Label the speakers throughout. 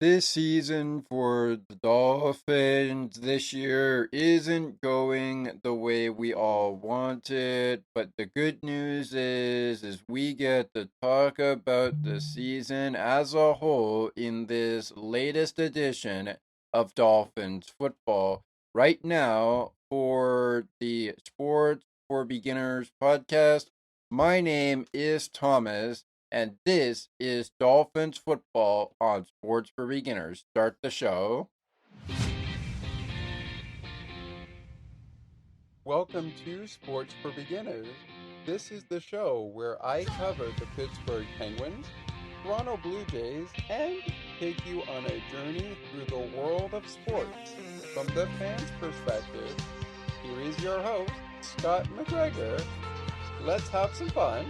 Speaker 1: This season for the Dolphins this year isn't going the way we all wanted, but the good news is we get to talk about the season as a whole in this latest edition of Dolphins Football. Right now, for the Sports for Beginners podcast, my name is Thomas and this is Dolphins Football on Sports for Beginners. Start the show.
Speaker 2: Welcome to Sports for Beginners. This is the show where I cover the Pittsburgh Penguins, Toronto Blue Jays, and take you on a journey through the world of sports. From the fans' perspective, here is your host, Scott McGregor. Let's have some fun.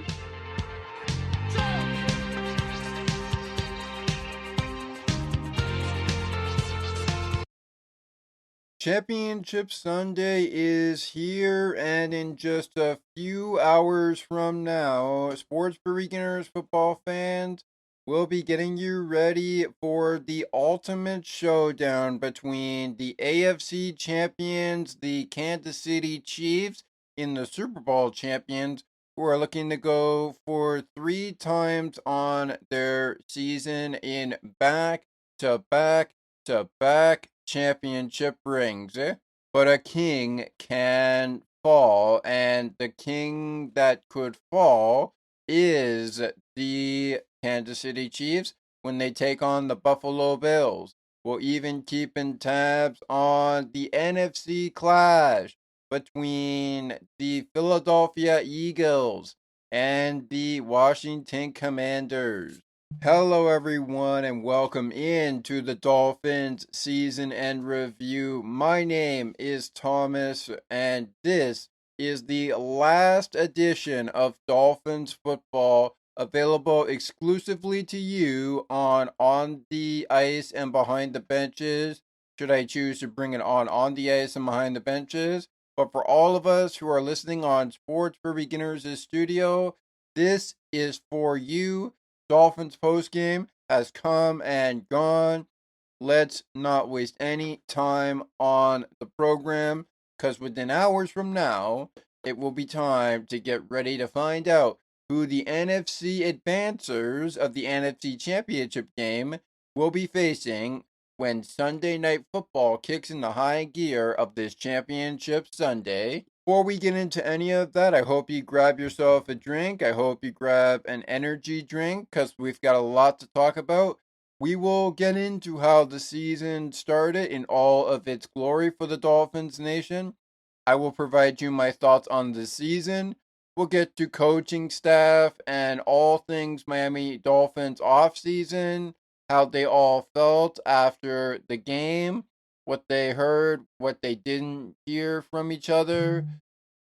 Speaker 1: Championship Sunday is here, and in just a few hours from now, Sports for Beginners football fans will be getting you ready for the ultimate showdown between the AFC champions, the Kansas City Chiefs, in the Super Bowl champions, who are looking to go for 3 times on their season in back to back to back championship rings. But a king can fall, and the king that could fall is the Kansas City Chiefs when they take on the Buffalo Bills. We'll even keeping tabs on the NFC clash between the Philadelphia Eagles and the Washington Commanders. Hello, everyone, and welcome in to the Dolphins season end review. My name is Thomas, and this is the last edition of Dolphins football available exclusively to you on the ice and behind the benches. Should I choose to bring it on the ice and behind the benches? But for all of us who are listening on Sports for Beginners' studio, this is for you. Dolphins Post Game has come and gone. Let's not waste any time on the program because within hours from now, it will be time to get ready to find out who the NFC advancers of the NFC Championship game will be facing when Sunday Night Football kicks into high gear of this championship Sunday. Before we get into any of that, I hope you grab yourself a drink. I hope you grab an energy drink because we've got a lot to talk about. We will get into how the season started in all of its glory for the Dolphins Nation. I will provide you my thoughts on the season. We'll get to coaching staff and all things Miami Dolphins offseason, how they all felt after the game, what they heard, what they didn't hear from each other,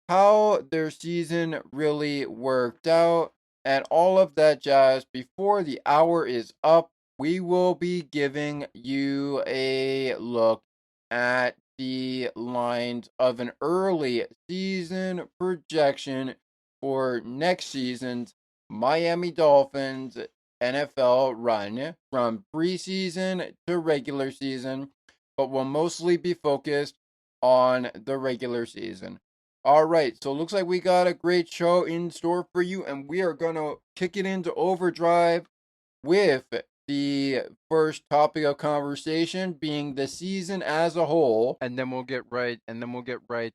Speaker 1: how their season really worked out, and all of that jazz. Before the hour is up, we will be giving you a look at the lines of an early season projection for next season's Miami Dolphins NFL run from preseason to regular season, but will mostly be focused on the regular season. All right, so it looks like we got a great show in store for you, and we are gonna kick it into overdrive with the first topic of conversation being the season as a whole, and then we'll get right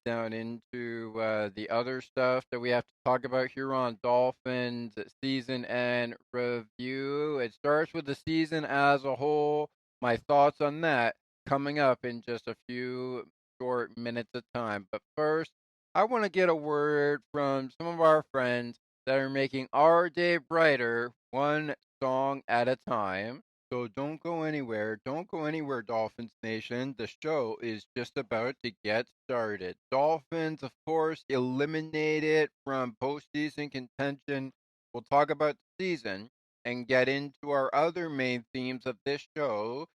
Speaker 1: down into the other stuff that we have to talk about here on Dolphins season and review. It starts with the season as a whole. My thoughts on that coming up in just a few short minutes of time. But first, I want to get a word from some of our friends that are making our day brighter one song at a time. So don't go anywhere. Don't go anywhere, Dolphins Nation. The show is just about to get started. Dolphins, of course, eliminated from postseason contention. We'll talk about the season and get into our other main themes of this show.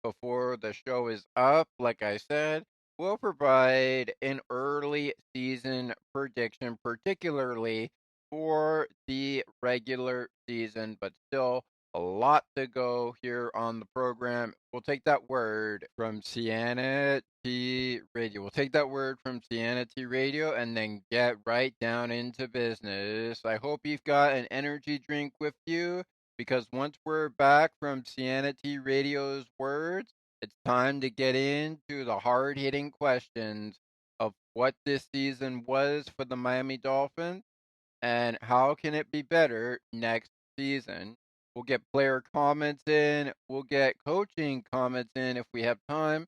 Speaker 1: Before the show is up, like I said, we'll provide an early season prediction, particularly for the regular season, but still a lot to go here on the program. We'll take that word from Sienna T Radio. We'll take that word from Sienna T Radio and then get right down into business. I hope you've got an energy drink with you because once we're back from Sienna T Radio's words, it's time to get into the hard hitting questions of what this season was for the Miami Dolphins and how can it be better next season. We'll get player comments in, we'll get coaching comments in if we have time.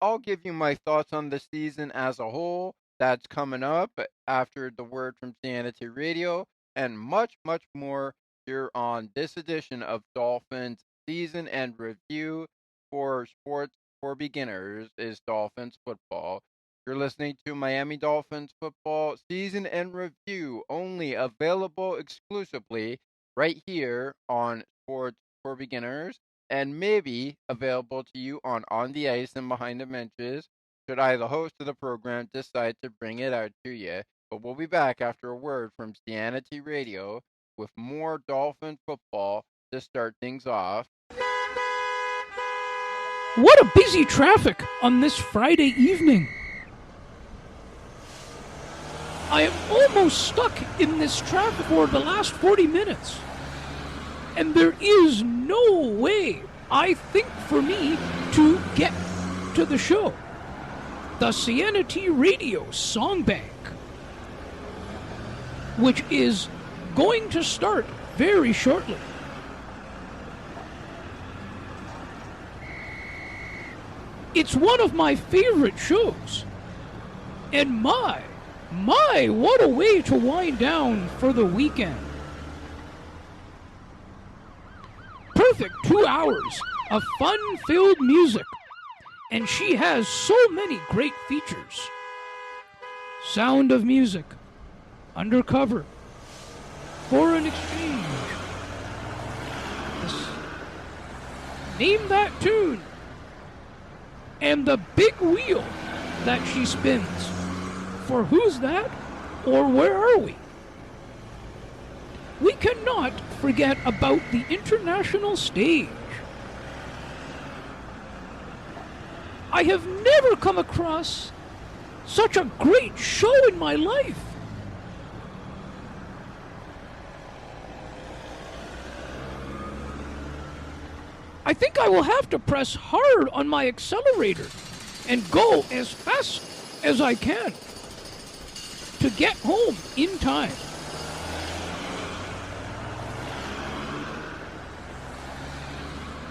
Speaker 1: I'll give you my thoughts on the season as a whole. That's coming up after the word from Sanity Radio, and much, much more here on this edition of Dolphins Season and Review for Sports for Beginners is Dolphins Football. You're listening to Miami Dolphins Football Season and Review, only available exclusively right here on Sports for Beginners and maybe available to you on the ice and behind the benches should I, the host of the program, decide to bring it out to you. But we'll be back after a word from Sanity Radio with more Dolphin football to start things off.
Speaker 3: What a busy traffic on this Friday evening. I am almost stuck in this traffic for the last 40 minutes. And there is no way, I think, for me to get to the show. The Sienna T Radio Song Bank, which is going to start very shortly. It's one of my favorite shows. And my, what a way to wind down for the weekend. Perfect 2 hours of fun-filled music. And she has so many great features. Sound of Music, Undercover, Foreign Exchange. Name that tune. And the big wheel that she spins. For Who's That? Or Where Are We? We cannot forget about the international stage. I have never come across such a great show in my life. I think I will have to press hard on my accelerator and go as fast as I can to get home in time.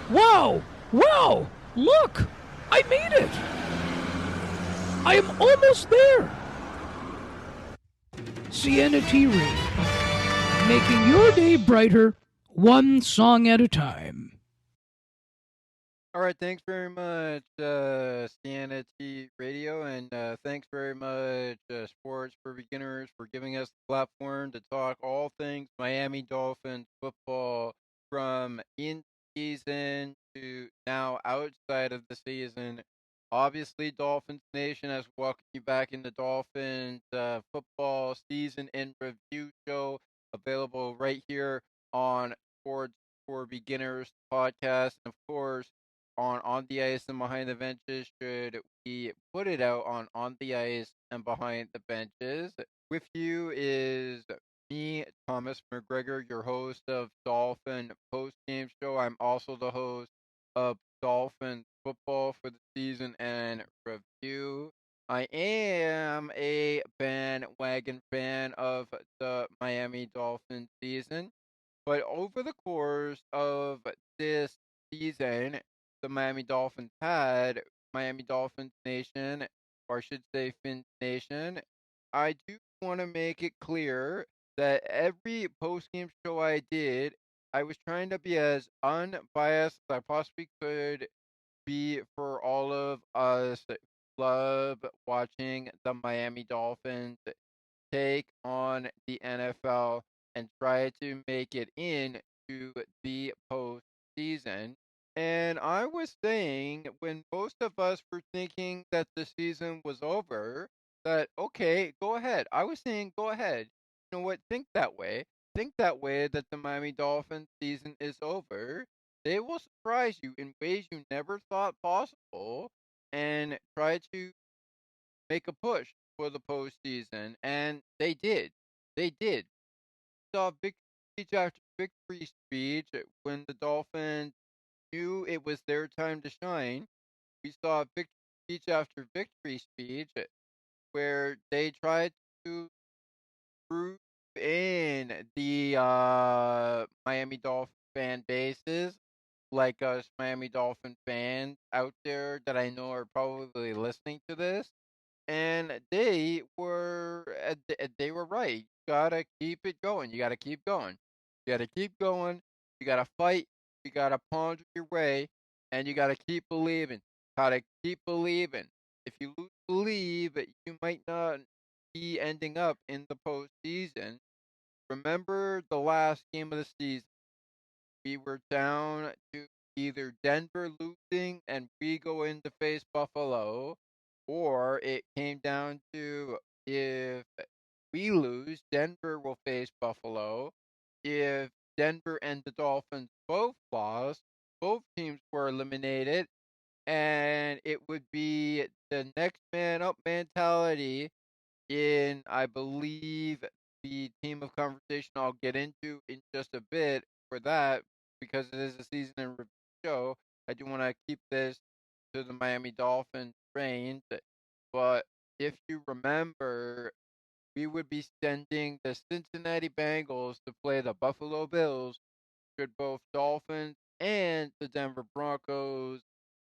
Speaker 3: Wow! Look! I made it! I am almost there! Sienna T. Radio, making your day brighter, one song at a time.
Speaker 1: All right, thanks very much, Sienna T Radio, and thanks very much, Sports for Beginners, for giving us the platform to talk all things Miami Dolphins football from in season to now outside of the season. Obviously, Dolphins Nation has welcomed you back in the Dolphins football season in review show, available right here on Sports for Beginners podcast, and of course on the ice and behind the benches should we put it out on the ice and behind the benches. With you is me, Thomas McGregor, your host of Dolphin Post Game Show. I'm also the host of Dolphins Football for the season and review. I am a bandwagon fan of the Miami Dolphins season, but over the course of this season, the Miami Dolphins had Miami Dolphins Nation, or I should say Fins Nation. I do want to make it clear that every post game show I did, I was trying to be as unbiased as I possibly could be for all of us that love watching the Miami Dolphins take on the NFL and try to make it into the postseason. And I was saying when most of us were thinking that the season was over, that okay, go ahead. I was saying go ahead. You know what? Think that way. think that way that the Miami Dolphins season is over, they will surprise you in ways you never thought possible and try to make a push for the postseason. And they did. They did. Saw victory speech after victory speech when the Dolphins knew it was their time to shine. We saw victory speech after victory speech where they tried to prove in the Miami Dolphin fan bases, like us Miami Dolphin fans out there that I know are probably listening to this, and they were right. You gotta keep it going. You gotta keep going. You gotta keep going. You gotta fight. You gotta ponder your way, and you gotta keep believing. Gotta keep believing. If you lose believe, you might not be ending up in the postseason. Remember the last game of the season. We were down to either Denver losing and we go in to face Buffalo, or it came down to if we lose, Denver will face Buffalo. If Denver and the Dolphins both lost, both teams were eliminated, and it would be the next man up mentality in, I believe, the team of conversation I'll get into in just a bit for that because it is a season in review show. I do want to keep this to the Miami Dolphins range, but if you remember, we would be sending the Cincinnati Bengals to play the Buffalo Bills should both Dolphins and the Denver Broncos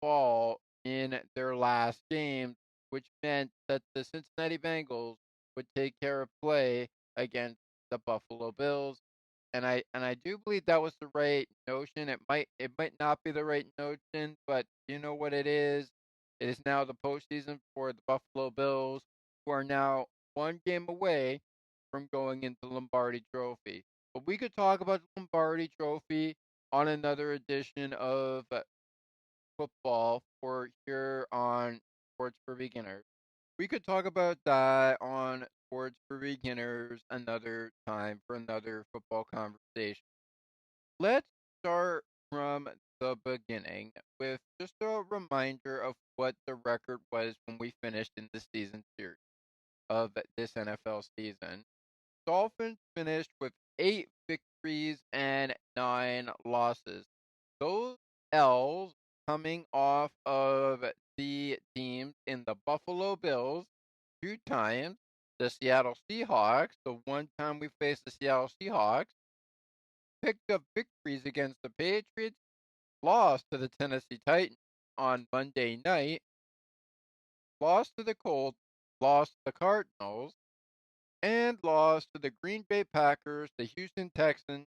Speaker 1: fall in their last game, which meant that the Cincinnati Bengals would take care of play against the Buffalo Bills. And I do believe that was the right notion. It might not be the right notion, but you know what it is? It is now the postseason for the Buffalo Bills, who are now one game away from going into the Lombardi Trophy. But we could talk about the Lombardi Trophy on another edition of football for here on Sports for Beginners. We could talk about that on Sports for Beginners another time for another football conversation. Let's start from the beginning with just a reminder of what the record was when we finished in the season series of this NFL season. Dolphins finished with 8 victories and 9 losses. Those L's coming off of the teams in the Buffalo Bills 2 times, the Seattle Seahawks, the one time we faced the Seattle Seahawks, picked up victories against the Patriots, lost to the Tennessee Titans on Monday night, lost to the Colts, lost to the Cardinals, and lost to the Green Bay Packers, the Houston Texans,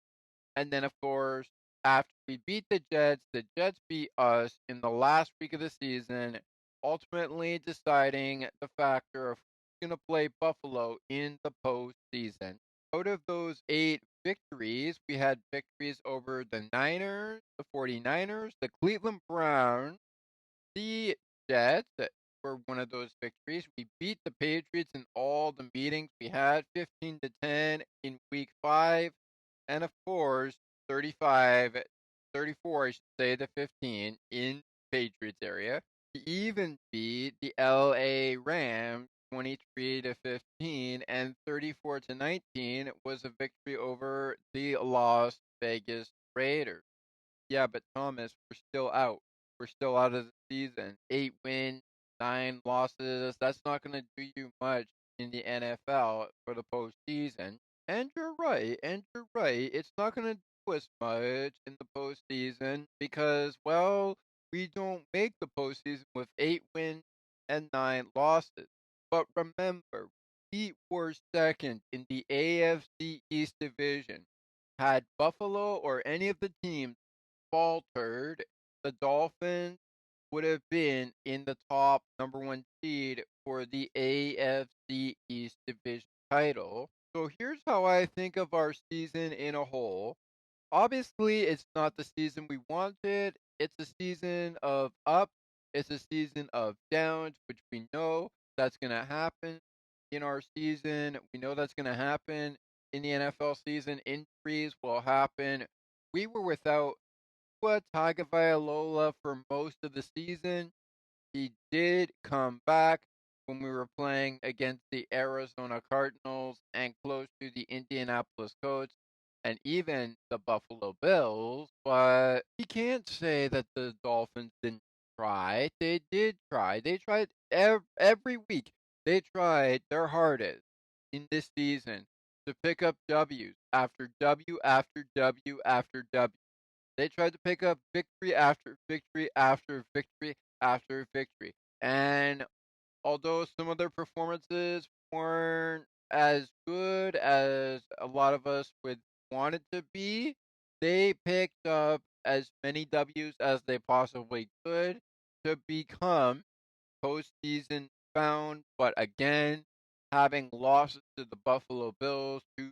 Speaker 1: and then, of course, after we beat the Jets beat us in the last week of the season, ultimately deciding the factor of who's going to play Buffalo in the postseason. Out of those 8 victories, we had victories over the Niners, the 49ers, the Cleveland Browns, the Jets were one of those victories. We beat the Patriots in all the meetings we had, 15-10 in week 5, and of course 35, 34, I should say, to 15 in Patriots area. We even beat the LA Rams 23-15, and 34-19 was a victory over the Las Vegas Raiders. Yeah, but Thomas, we're still out. We're still out of the season. 8 wins, 9 losses. That's not going to do you much in the NFL for the postseason. And you're right. And you're right. It's not going to do us much in the postseason because, well, we don't make the postseason with 8 wins and 9 losses. But remember, we were second in the AFC East division. Had Buffalo or any of the teams faltered, the Dolphins would have been in the top number 1 seed for the AFC East division title. So here's how I think of our season in a whole. Obviously, it's not the season we wanted. It's a season of up. It's a season of downs, which we know that's going to happen in our season. We know that's going to happen in the NFL season, injuries will happen. We were without Tua Tagovailoa for most of the season. He did come back when we were playing against the Arizona Cardinals and close to the Indianapolis Colts and even the Buffalo Bills. But we can't say that the Dolphins didn't try. They did try. They tried every week. They tried their hardest in this season to pick up W's after W after W after W. They tried to pick up victory after victory after victory after victory. And although some of their performances weren't as good as a lot of us would want it to be, they picked up as many W's as they possibly could to become postseason bound. But again, having losses to the Buffalo Bills, two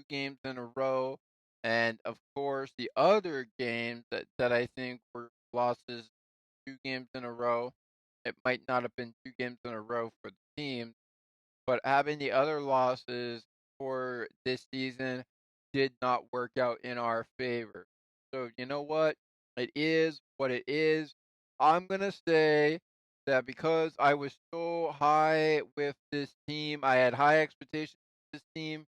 Speaker 1: games in a row, and of course the other games that I think were losses 2 games in a row. It might not have been 2 games in a row for the team, but having the other losses for this season did not work out in our favor. So, you know what? It is what it is. I'm going to say that because I was so high with this team, I had high expectations for this team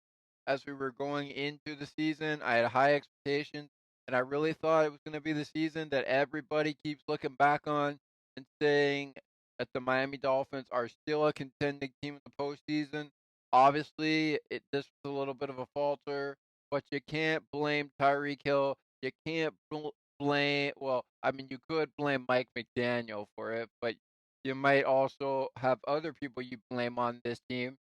Speaker 1: as we were going into the season. I had high expectations, and I really thought it was going to be the season that everybody keeps looking back on and saying that the Miami Dolphins are still a contending team in the postseason. Obviously, this was a little bit of a falter, but you can't blame Tyreek Hill. You can't blame, well, I mean, you could blame Mike McDaniel for it, but you might also have other people you blame on this team.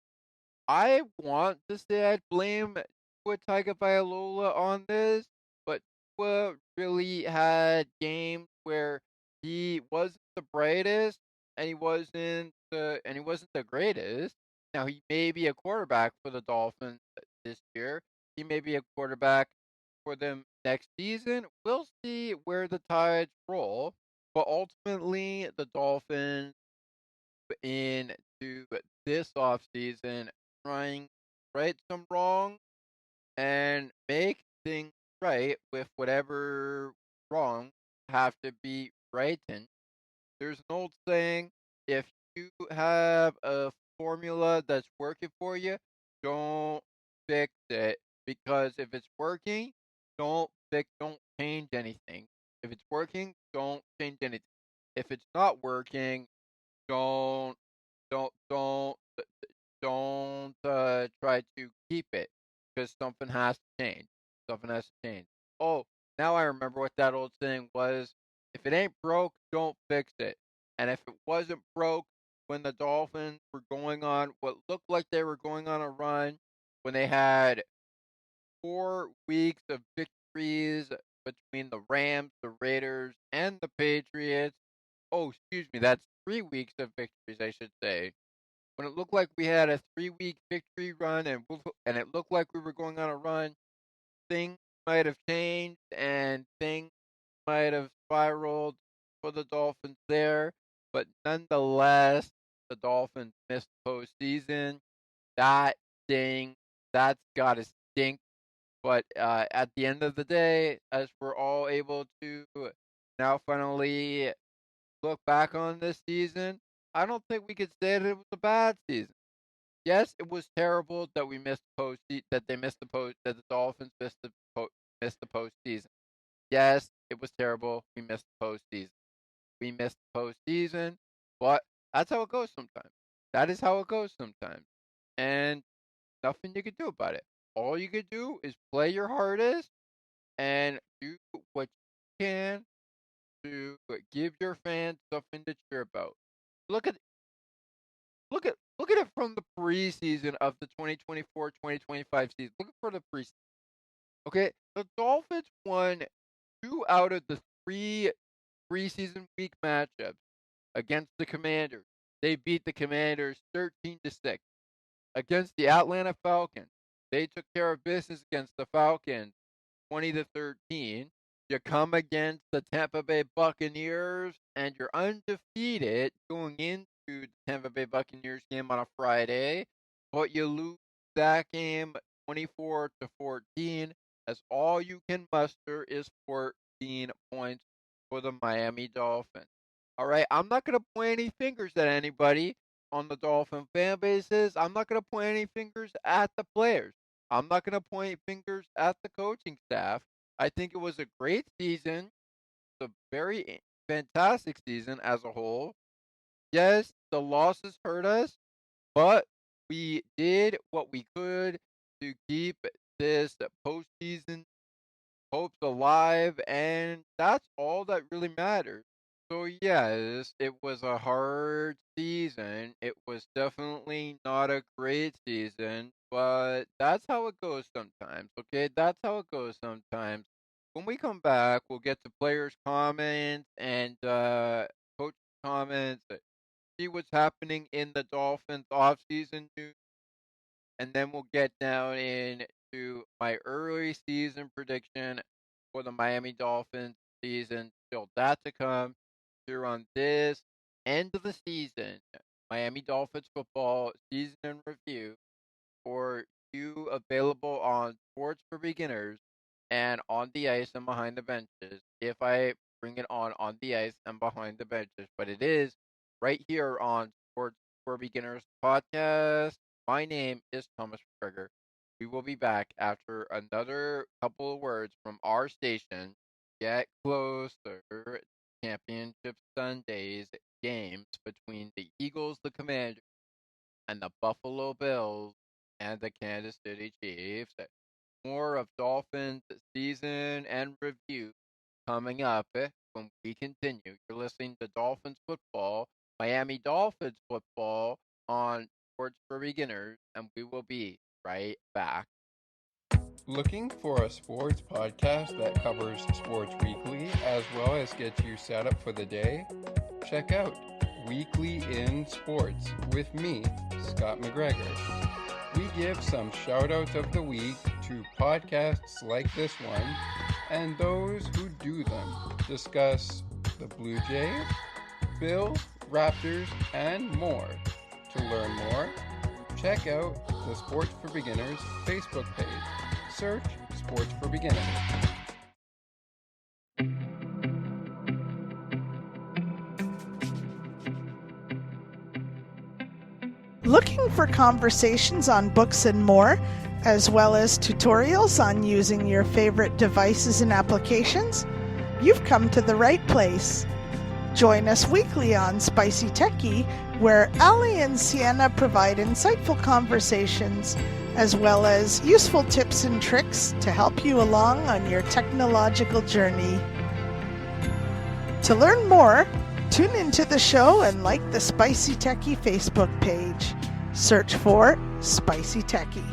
Speaker 1: I want to say I'd blame Tua Tagovailoa on this, but Tua really had games where he wasn't the brightest and he wasn't the greatest. Now he may be a quarterback for the Dolphins this year. He may be a quarterback for them next season. We'll see where the tides roll. But ultimately, the Dolphins into this offseason trying to right some wrong and make things right with whatever wrong have to be rightened. There's an old saying, if you have a formula that's working for you, don't fix it, because if it's working, don't change anything. If it's working, don't change anything. If it's not working, don't don't don't don't try to keep it, because something has to change. Something has to change. Oh, now I remember what that old saying was. If it ain't broke, don't fix it. And if it wasn't broke when the Dolphins were going on what looked like they were going on a run, when they had 4 weeks of victories between the Rams, the Raiders, and the Patriots. Oh, excuse me, that's 3 weeks of victories, I should say. When it looked like we had a 3-week victory run and it looked like we were going on a run, things might have changed and things might have spiraled for the Dolphins there. But nonetheless, the Dolphins missed postseason. That thing, that's got to stink. But at the end of the day, as we're all able to now finally look back on this season, I don't think we could say that it was a bad season. Yes, it was terrible that we missed that they missed the post that the Dolphins missed the postseason. Yes, it was terrible. We missed the postseason. We missed the postseason, but that's how it goes sometimes. That is how it goes sometimes, and nothing you can do about it. All you can do is play your hardest and do what you can to give your fans something to cheer about. Look at look at it from the preseason of the 2024-2025 season. Look for the preseason. Okay, the Dolphins won 2 out of the 3 preseason week matchups against the Commanders. They beat the Commanders 13-6. Against the Atlanta Falcons, they took care of business against the Falcons 20-13. You come against the Tampa Bay Buccaneers and you're undefeated going into the Tampa Bay Buccaneers game on a Friday, but you lose that game
Speaker 2: 24-14, as all you can muster is 14 points for the Miami Dolphins. All right, I'm not going to point any fingers at anybody on the Dolphin fan bases. I'm not going to point any fingers at the players. I'm not going to point fingers at the coaching staff. I think it was a great season, a very fantastic season as a whole. Yes, the losses hurt us, but we did what we could to keep this postseason hopes alive, and that's all that really matters. So, yes, it was a hard season. It was definitely not a great season, but that's how it goes sometimes, okay? That's how it goes sometimes. When we come back, we'll get to players' comments and coach comments, see what's happening in the Dolphins offseason news, and then we'll get down into my early season prediction for the Miami Dolphins season. Still that to come here on this end of the season. Miami Dolphins football season in review for you available on Sports for Beginners and on the ice and behind the benches. If I bring it on the ice and behind the benches, but it is right here on Sports for Beginners podcast. My name is Thomas Trigger. We will be back after another couple of words from our station. Get closer. Championship Sundays games between the Eagles, the Commanders, and the Buffalo Bills and the Kansas City Chiefs. More of Dolphins season and review coming up when we continue. You're listening to Dolphins football, Miami Dolphins football on Sports for Beginners, and we will be right back.
Speaker 4: Looking for a sports podcast that covers sports weekly as well as gets you set up for the day? Check out Weekly in Sports with me, Scott McGregor. We give some shout outs of the week to podcasts like this one and those who do them. Discuss the Blue Jays, Bills, Raptors, and more. To learn more, check out the Sports for Beginners Facebook page. Search Sports for Beginners.
Speaker 5: Looking for conversations on books and more, as well as tutorials on using your favorite devices and applications? You've come to the right place. Join us weekly on Spicy Techie, where Ali and Sienna provide insightful conversations, as well as useful tips and tricks to help you along on your technological journey. To learn more, tune into the show and like the Spicy Techie Facebook page. Search for Spicy Techie.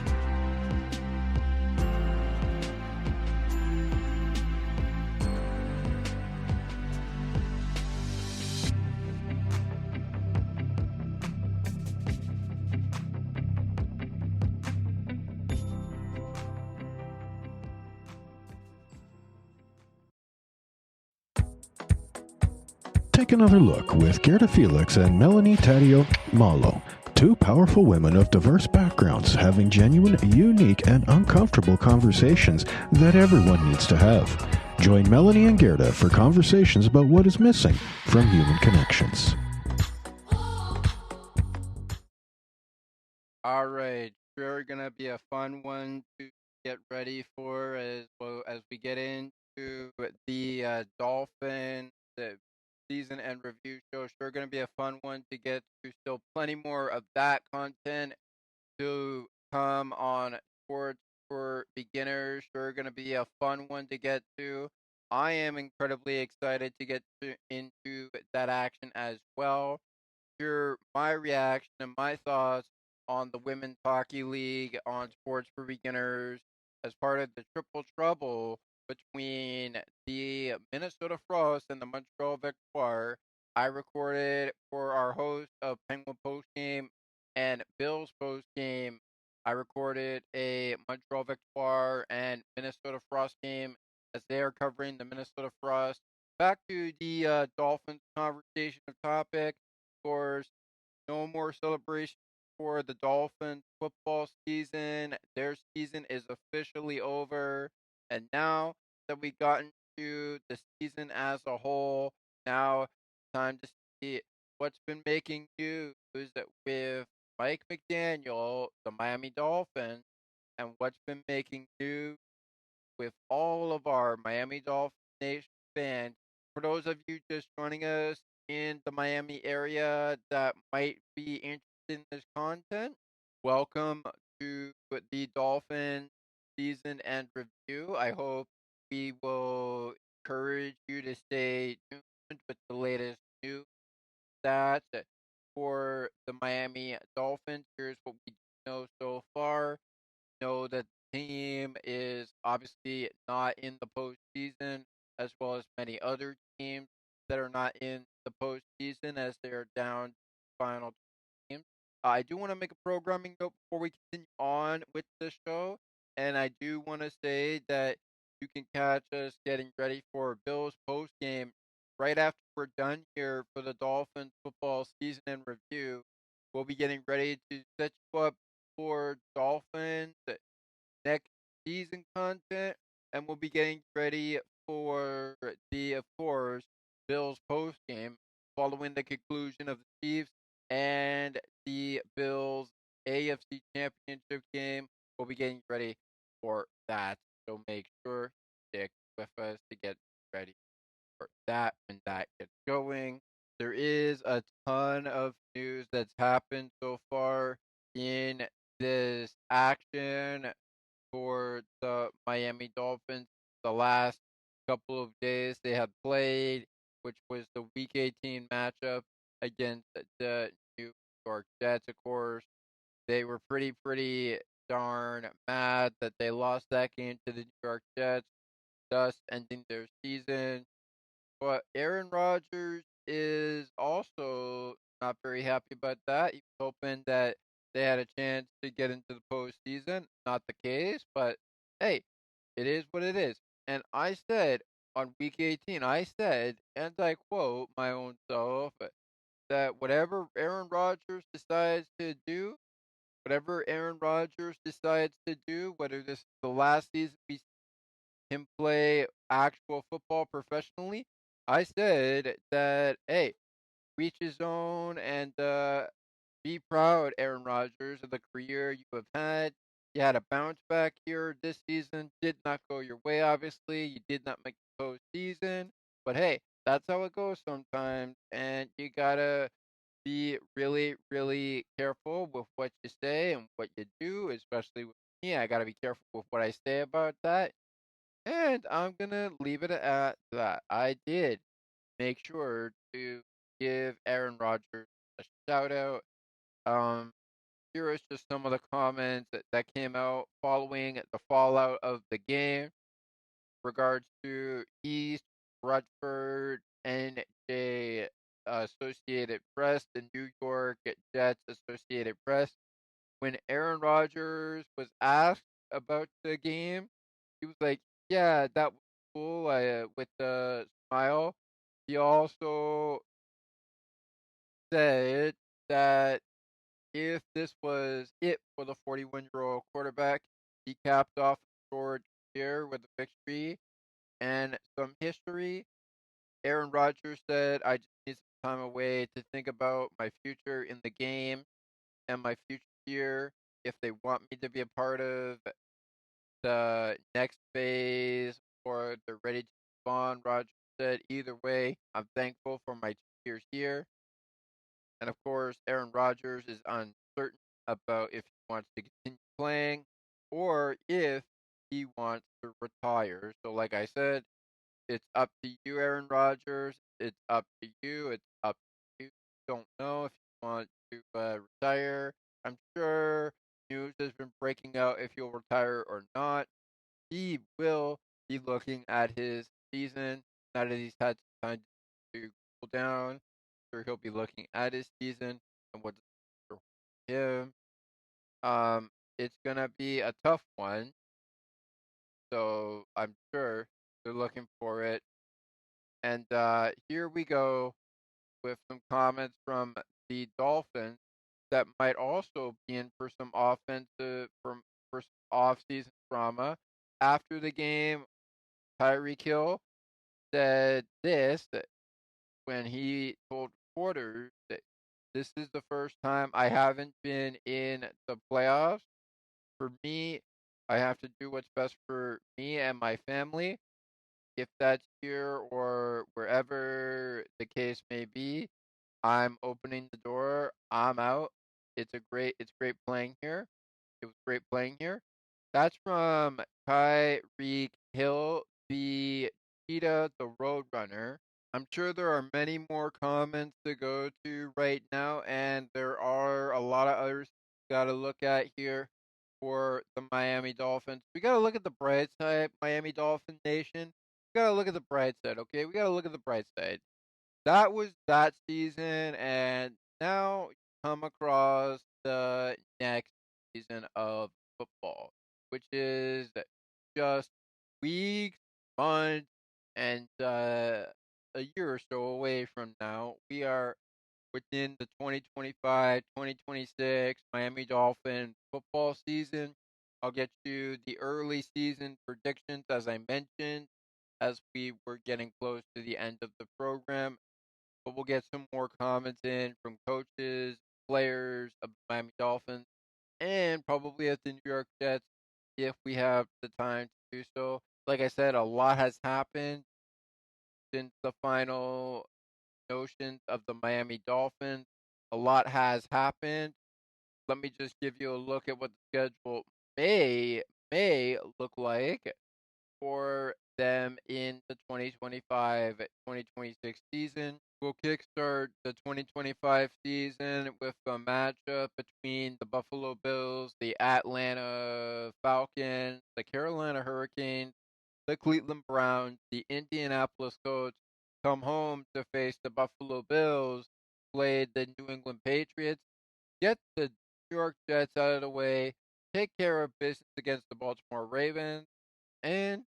Speaker 6: Take another look with Gerda Felix and Melanie Taddeo Malo, two powerful women of diverse backgrounds having genuine, unique, and uncomfortable conversations that everyone needs to have. Join Melanie and Gerda for conversations about what is missing from human connections.
Speaker 2: All right, sure gonna be a fun one to get ready for as well as we get into the Dolphin the season and review show. Sure gonna be a fun one to get to. Still plenty more of that content to come on Sports for Beginners. Sure gonna be a fun one to get to. I am incredibly excited to get into that action as well. Hear my reaction and my thoughts on the Women's Hockey League on Sports for Beginners as part of the triple trouble between the Minnesota Frost and the Montreal Victoire. I recorded for our host of Penguin Post Game and Bills Post Game. I recorded a Montreal Victoire and Minnesota Frost game as they are covering the Minnesota Frost. Back to the Dolphins conversation of topic. Of course, no more celebration
Speaker 1: for the Dolphins football season. Their season is officially over. And now that we've gotten to the season as a whole, now it's time to see what's been making news with Mike McDaniel, the Miami Dolphins, and what's been making news with all of our Miami Dolphins Nation fans. For those of you just joining us in the Miami area that might be interested in this content, welcome to the Dolphins season and review. I hope we will encourage you to stay tuned with the latest news stats for the Miami Dolphins. Here's what we know so far. Know that the team is obviously not in the postseason, as well as many other teams that are not in the postseason as they are down to the final teams. I do want to make a programming note before we continue on with the show, and I do want to say that you can catch us getting ready for Bills post game right after we're done here for the Dolphins football season and review. We'll be getting ready to set you up for Dolphins next season content, and we'll be getting ready for the, of course, Bills post game following the conclusion of the Chiefs and the Bills AFC Championship game. We'll be getting ready for that, so make sure to stick with us to get ready for that when that gets going. There is a ton of news that's happened so far in this action for the Miami Dolphins. The last couple of days they had played, which was the Week 18 matchup against the New York Jets. Of course, they were pretty darn mad that they lost that game to the New York Jets, thus ending their season. But Aaron Rodgers is also not very happy about that. He was hoping that they had a chance to get into the postseason. Not the case, but hey, it is what it is. And I said on week 18, I said, and I quote my own self, that whatever Aaron Rodgers decides to do, whatever Aaron Rodgers decides to do, whether this is the last season we see him play actual football professionally, I said that, hey, reach his own and be proud, Aaron Rodgers, of the career you have had. You had a bounce back here this season. Did not go your way, obviously. You did not make the postseason. But hey, that's how it goes sometimes. And you gotta be really careful with what you say and what you do, especially with me. I gotta be careful with what I say about that. And I'm gonna leave it at that. I did make sure to give Aaron Rodgers a shout out. Um, Here is just some of the comments that came out following the fallout of the game. Regards to East, Rutherford, NJ Associated Press, the New York Jets Associated Press. When Aaron Rodgers was asked about the game, he was like, "Yeah, that was cool." With the smile, he also said that if this was it for the 41-year-old quarterback, he capped off a short career with a victory and some history. Aaron Rodgers said, "I just need some time away to think about my future in the game and my future here. If they want me to be a part of the next phase or they're ready to move on," Rodgers said, "either way, I'm thankful for my 2 years here." And of course, Aaron Rodgers is uncertain about if he wants to continue playing or if he wants to retire. So, like I said, it's up to you, Aaron Rodgers. It's up to you. It's up to you. Don't know if you want to retire. I'm sure news has been breaking out if he'll retire or not. He will be looking at his season now that he's had some time to cool down. Sure, he'll be looking at his season and what's for him. It's gonna be a tough one, so I'm sure they're looking for it. And here we go with some comments from the Dolphins. that might also be in for some offensive for some off-season drama. After the game, Tyreek Hill said this that when he told reporters that this is the first time I haven't been in the playoffs. For me, I have to do what's best for me and my family. If that's here or wherever the case may be, I'm opening the door. I'm out. It's great playing here. It was great playing here. That's from Tyreek Hill, the Cheetah, the Roadrunner. I'm sure there are many more comments to go to right now, and there are a lot of others we got to look at here for the Miami Dolphins. We got to look at the bright side, Miami Dolphin Nation. We got to look at the bright side, okay? We got to look at the bright side. That was that season, and now you come across the next season of football, which is just weeks, months, and a year or so away from now. We are within the 2025-2026 Miami Dolphins football season. I'll get you the early season predictions, as I mentioned, as we were getting close to the end of the program, but we'll get some more comments in from coaches, players of the Miami Dolphins, and probably at the New York Jets if we have the time to do so. Like I said, a lot has happened since the final notions of the Miami Dolphins. A lot has happened. Let me just give you a look at what the schedule may look like for them in the 2025-2026 season. We'll kickstart the 2025 season with a matchup between the Buffalo Bills, the Atlanta Falcons, the Carolina Hurricanes, the Cleveland Browns, the Indianapolis Colts come home to face the Buffalo Bills, play the New England Patriots, get the New York Jets out of the way, take care of business against the Baltimore Ravens, and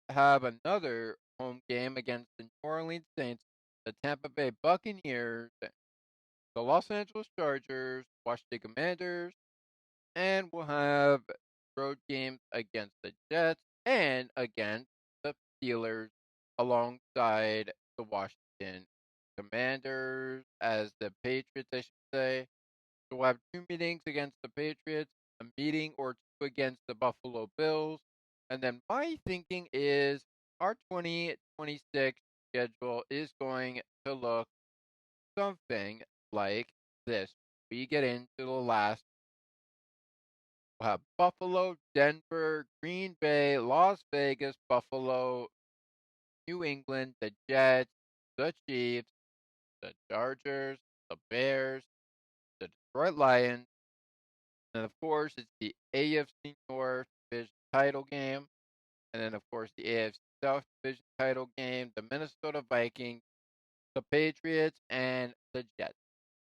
Speaker 1: have another home game against the New Orleans Saints, the Tampa Bay Buccaneers, the Los Angeles Chargers, Washington Commanders, and we'll have road games against the Jets and against the Steelers alongside the Washington Commanders as the Patriots, I should say. So we'll have two meetings against the Patriots, a meeting or two against the Buffalo Bills. And then my thinking is our 2026 schedule is going to look something like this. We get into the last. We'll have Buffalo, Denver, Green Bay, Las Vegas, Buffalo, New England, the Jets, the Chiefs, the Chargers, the Bears, the Detroit Lions, and of course, it's the AFC North Division title game. And then, of course, the AFC South Division title game, the Minnesota Vikings, the Patriots, and the Jets.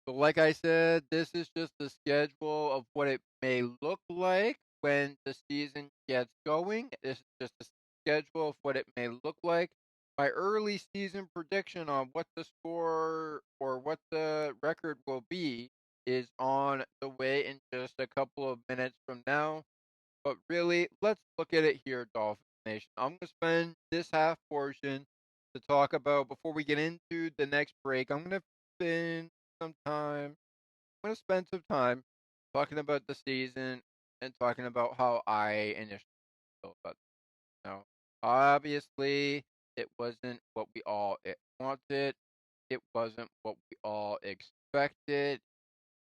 Speaker 1: So, like I said, this is just the schedule of what it may look like when the season gets going. This is just a schedule of what it may look like. My early season prediction on what the score or what the record will be is on the way in just a couple of minutes from now. But really, let's look at it here, Dolphins Nation. I'm going to spend this half portion to talk about before we get into the next break. I'm going to spend some time. I'm going to spend some time talking about the season and talking about how I initially felt about it. Now, obviously, it wasn't what we all wanted. It wasn't what we all expected,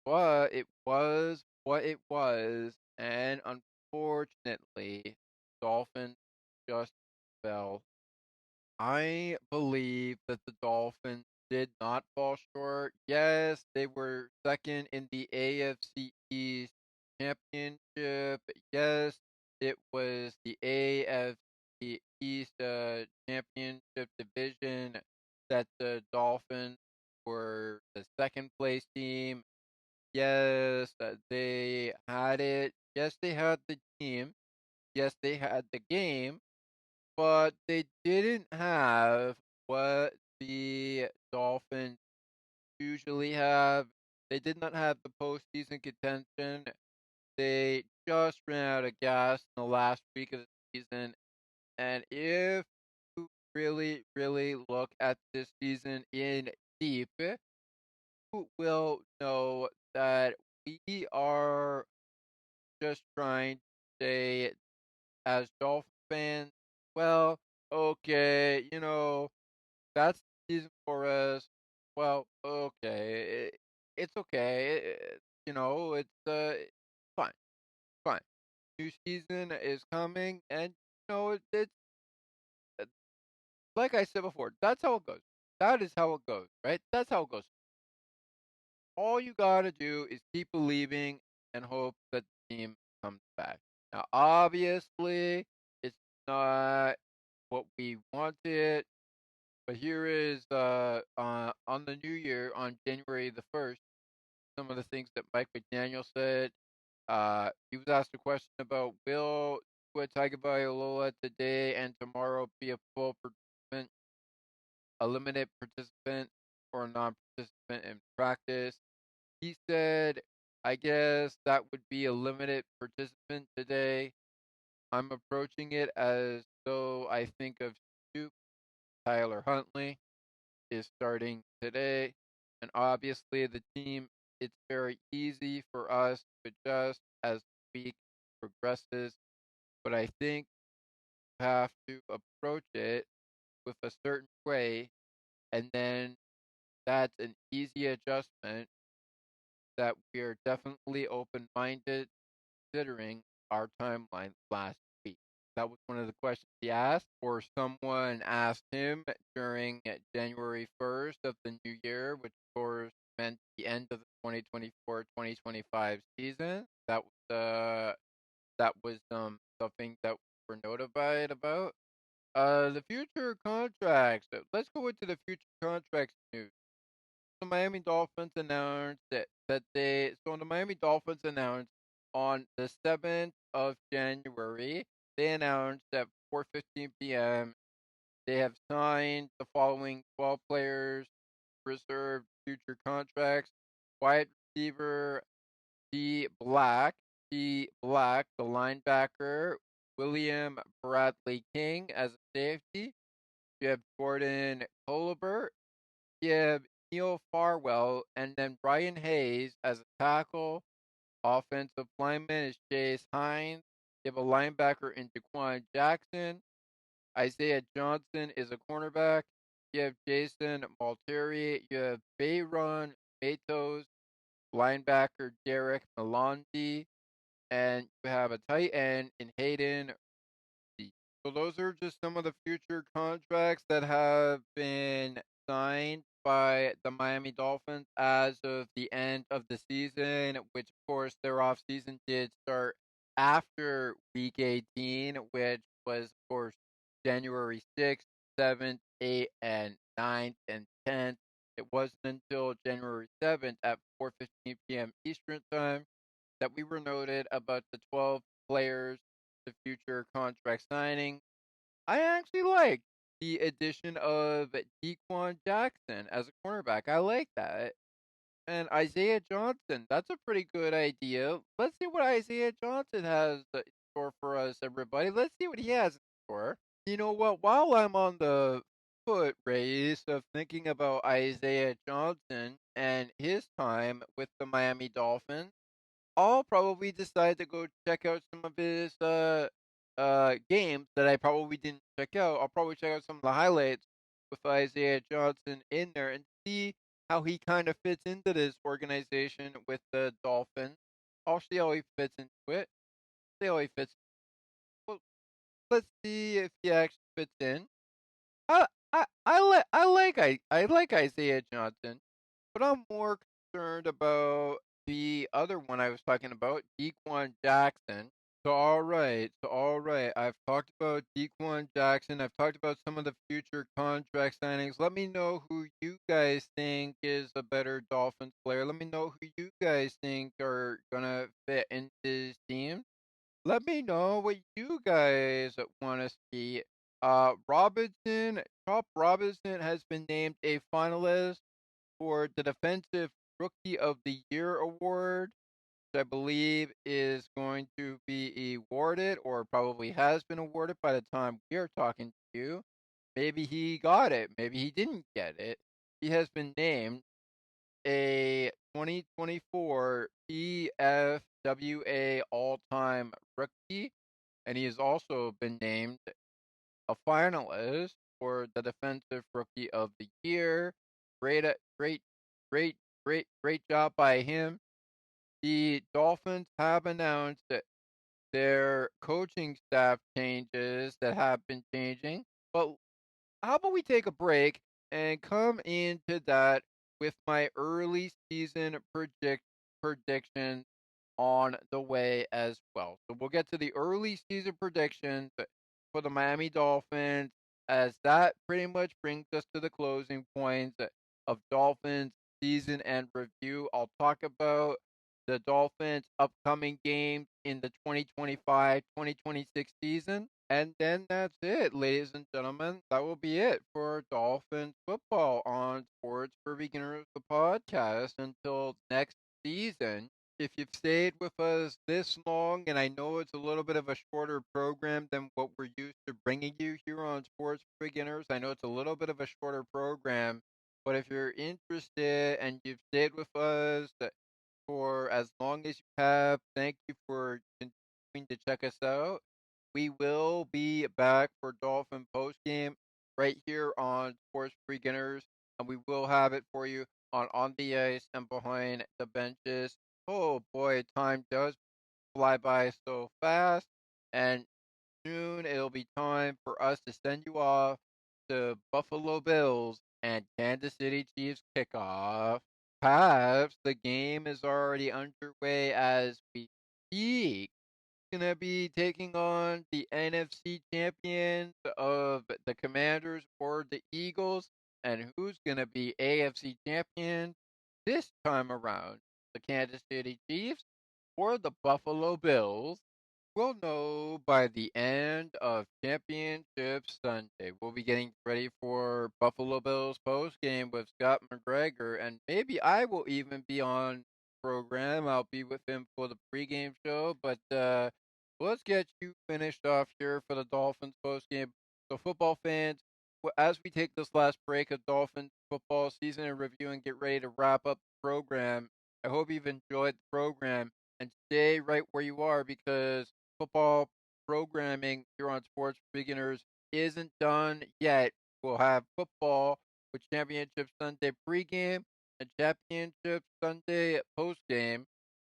Speaker 1: but it was what it was, and unfortunately, Dolphins just fell. I believe that the Dolphins did not fall short. Yes, they were second in the AFC East championship. Yes, it was the AFC East championship division that the Dolphins were the second place team. Yes, they had it. Yes, they had the team. Yes, they had the game, but they didn't have what the Dolphins usually have. They did not have the postseason contention. They just ran out of gas in the last week of the season. And if you really, really look at this season in deep, you will know that we are just trying to say, as Dolphin fans, well, okay, that's the season for us. Well, okay, it's okay. It's fine, fine. New season is coming, and it's uh, like I said before. That's how it goes. That is how it goes, right? That's how it goes. All you gotta do is keep believing and hope that the team comes back. Now, obviously, it's not what we wanted, but here is on the new year on January the 1st, some of the things that Mike McDaniel said. He was asked a question about will Tua Tagovailoa today and tomorrow be a full participant, a limited participant, or a non-participant in practice. He said, I guess that would be a limited participant today. I'm approaching it as though I think of Stoop. Tyler Huntley is starting today. And obviously, the team, it's very easy for us to adjust as the week progresses. But I think you have to approach it with a certain way. And then that's an easy adjustment that we are definitely open minded considering our timeline last week. That was one of the questions he asked, or someone asked him during January 1st of the new year, which of course meant the end of the 2024-2025 season. That was something that we were notified about. The future contracts. Let's go into the future contracts news. The Miami Dolphins announced the Miami Dolphins announced on the 7th of January, they announced at 4:15 p.m. they have signed the following 12 players reserved future contracts. Wide receiver D Black, the linebacker, William Bradley King as a safety. You have Jordan Colbert, you have Neil Farwell, and then Brian Hayes as a tackle. Offensive lineman is Chase Hines. You have a linebacker in Jaquan Jackson. Isaiah Johnson is a cornerback. You have Jason Malteri. You have Bayron Matos, linebacker Derek Malandi, and you have a tight end in Hayden. So those are just some of the future contracts that have been signed by the Miami Dolphins as of the end of the season, which of course their off season did start after week 18, which was of course January 6th, 7th, 8th, and 9th and 10th. It wasn't until January 7th at 4:15 p.m. Eastern Time that we were noted about the 12 players, the future contract signing. I actually like the addition of Dequan Jackson as a cornerback. I like that. And Isaiah Johnson, that's a pretty good idea. Let's see what Isaiah Johnson has in store for us, everybody. Let's see what he has in store. You know what? While I'm on the foot race of thinking about Isaiah Johnson and his time with the Miami Dolphins, I'll probably decide to go check out some of his games that I probably didn't check out. I'll probably check out some of the highlights with Isaiah Johnson in there and see how he kind of fits into this organization with the Dolphins. I'll see how he fits into it. See how he fits. Well, let's see if he actually fits in. I like Isaiah Johnson, but I'm more concerned about the other one I was talking about, Dequan Jackson. So all right. I've talked about Dequan Jackson. I've talked about some of the future contract signings. Let me know who you guys think is a better Dolphins player. Let me know who you guys think are gonna fit into this team. Let me know what you guys want to see. Chop Robinson has been named a finalist for the Defensive Rookie of the Year award, which I believe is going to be awarded or probably has been awarded by the time we are talking to you. Maybe he got it. Maybe he didn't get it. He has been named a 2024 PFWA all-time rookie, and he has also been named a finalist for the Defensive Rookie of the Year. Great, great, great job by him. The Dolphins have announced their coaching staff changes that have been changing, but how about we take a break and come into that with my early season prediction on the way as well. So we'll get to the early season predictions for the Miami Dolphins, as that pretty much brings us to the closing points of Dolphins season and review. I'll talk about the Dolphins' upcoming games in the 2025-2026 season. And then that's it, ladies and gentlemen. That will be it for Dolphins football on Sports for Beginners, the podcast, until next season. If you've stayed with us this long, and I know it's a little bit of a shorter program than what we're used to bringing you here on Sports for Beginners, I know it's a little bit of a shorter program, but if you're interested and you've stayed with us for as long as you have, thank you for continuing to check us out. We will be back for Dolphin Post Game right here on Sports for Beginners, and we will have it for you on the ice and behind the benches. Oh boy, time does fly by so fast, and soon it'll be time for us to send you off to Buffalo Bills and Kansas City Chiefs kickoff. Perhaps the game is already underway as we speak. Gonna be taking on the NFC champions of the Commanders or the Eagles, and who's gonna be AFC champion this time around? The Kansas City Chiefs or the Buffalo Bills? We'll know by the end of Championship Sunday. We'll be getting ready for Buffalo Bills post game with Scott McGregor, and maybe I will even be on program. I'll be with him for the pregame show, but let's get you finished off here for the Dolphins post game. So, football fans, as we take this last break of Dolphins football season and review and get ready to wrap up the program, I hope you've enjoyed the program and stay right where you are, because football programming here on Sports for Beginners isn't done yet. We'll have football with Championship Sunday pregame and Championship Sunday postgame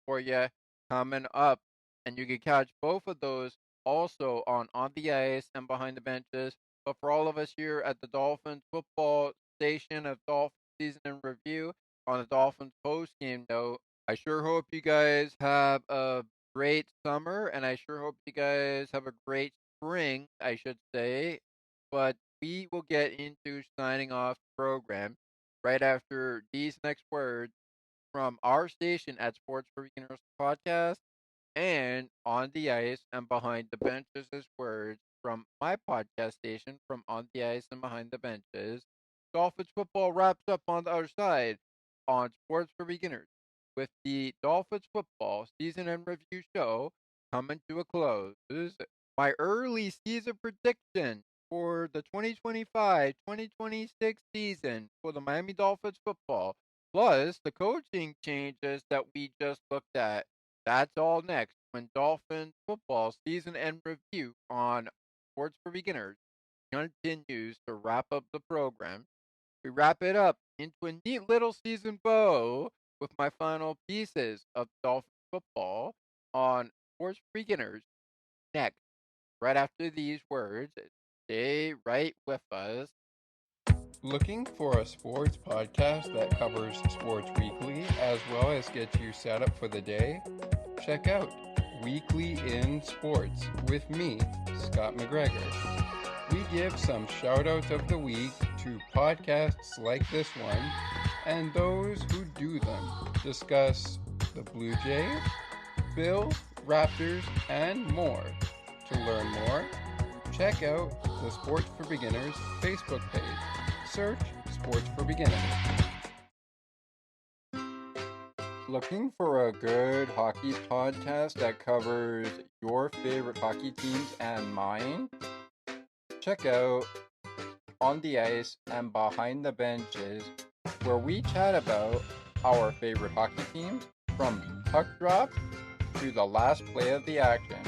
Speaker 1: for you coming up. And you can catch both of those also on the ice and behind the benches. But for all of us here at the Dolphins football station of Dolphins season in review on the Dolphins post game note, I sure hope you guys have a great summer, and I sure hope you guys have a great spring, I should say. But we will get into signing off the program right after these next words from our station at Sports for Beginners Podcast, and on the ice and behind the benches as words from my podcast station from on the ice and behind the benches. Dolphins football wraps up on the other side on Sports for Beginners, with the Dolphins football season and review show coming to a close. My early season prediction for the 2025-2026 season for the Miami Dolphins football, plus the coaching changes that we just looked at. That's all next when Dolphins football season and review on Sports for Beginners continues to wrap up the program. We wrap it up into a neat little season bow with my final pieces of Dolphins football on Sports for Beginners next. Right after these words, stay right with us.
Speaker 4: Looking for a sports podcast that covers sports weekly as well as gets you set up for the day? Check out Weekly in Sports with me, Scott McGregor. We give some shout outs of the week to podcasts like this one and those who do them. Discuss the Blue Jays, Bills, Raptors, and more. To learn more, check out the Sports for Beginners Facebook page. Search Sports for Beginners.
Speaker 1: Looking for a good hockey podcast that covers your favorite hockey teams and mine? Check out On the Ice and Behind the Benches, where we chat about our favorite hockey teams from puck drop to the last play of the action.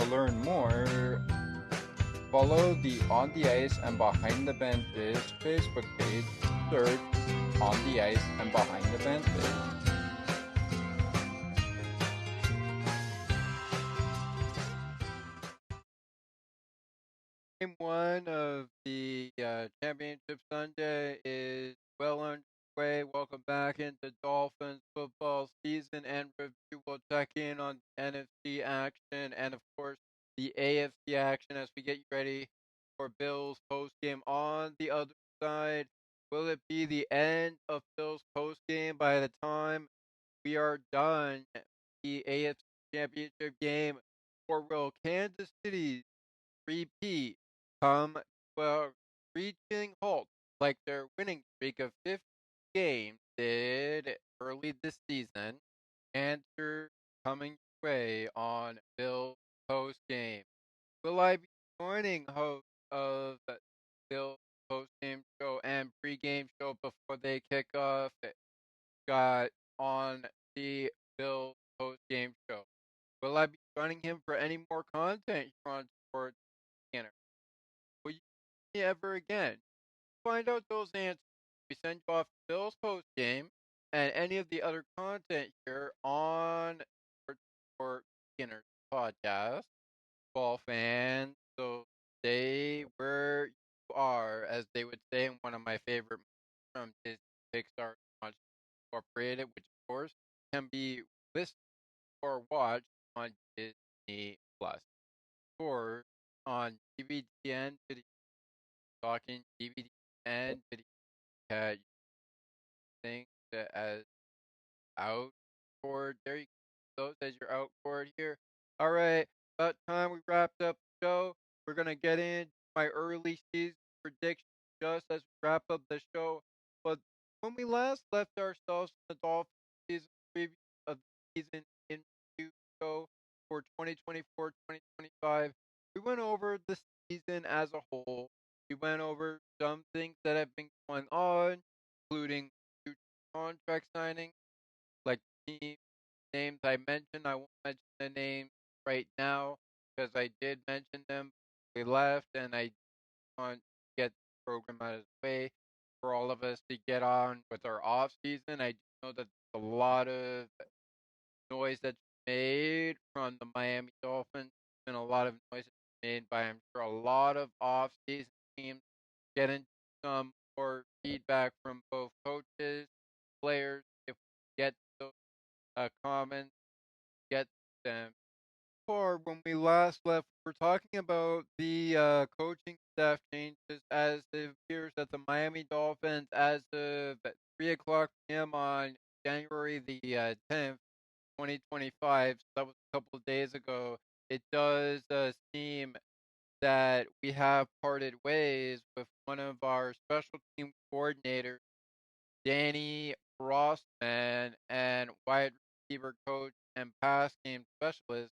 Speaker 1: To learn more, follow the On the Ice and Behind the Benches Facebook page. Search On the Ice and Behind the Benches. Game one of the Championship Sunday is well underway. Welcome back into Dolphins football season and review. We'll check in on NFC action and, of course, the AFC action as we get you ready for Bills post game. On the other side, will it be the end of Bills post game by the time we are done the AFC Championship game, or will Kansas City repeat come to a screeching halt like their winning streak of 50 games did early this season? Answer coming your way on Bill Post Game. Will I be joining host of the Bill Post Game show and pregame show before they kick off? Got on the Bill Post Game show. Will I be joining him for any more content here on Sports Scanner? Will you see me ever again? Find out those answers. We send you off to Bill's post game and any of the other content here on or Skinner's podcast. Ball fans, so stay where you are, as they would say in one of my favorite movies from Disney Pixar Launch Incorporated, which of course can be listened or watched on Disney Plus. Or on DVD and video, talking DVD and video. You think that as out chord. There you go. Those as your out chord here. All right, about time we wrapped up the show. We're gonna get into my early season prediction just as we wrap up the show. But when we last left ourselves in the Dolphins season preview of the season in review show for 2024-2025, we went over the season as a whole. We went over some things that have been going on, including future contract signing, like team names I mentioned. I won't mention the names right now because I did mention them. We left, and I want to get the program out of the way for all of us to get on with our off season. I do know that there's a lot of noise that's made from the Miami Dolphins. There's been a lot of noise made by, I'm sure, a lot of off season teams. Getting some more feedback from both coaches, players, if we get those comments, get them. Or when we last left, we're talking about the coaching staff changes as it appears that the Miami Dolphins, as of 3 o'clock p.m. on January the 10th, 2025, so that was a couple of days ago, it does seem that we have parted ways with one of our special team coordinators, Danny Rossman, and wide receiver coach and pass game specialist,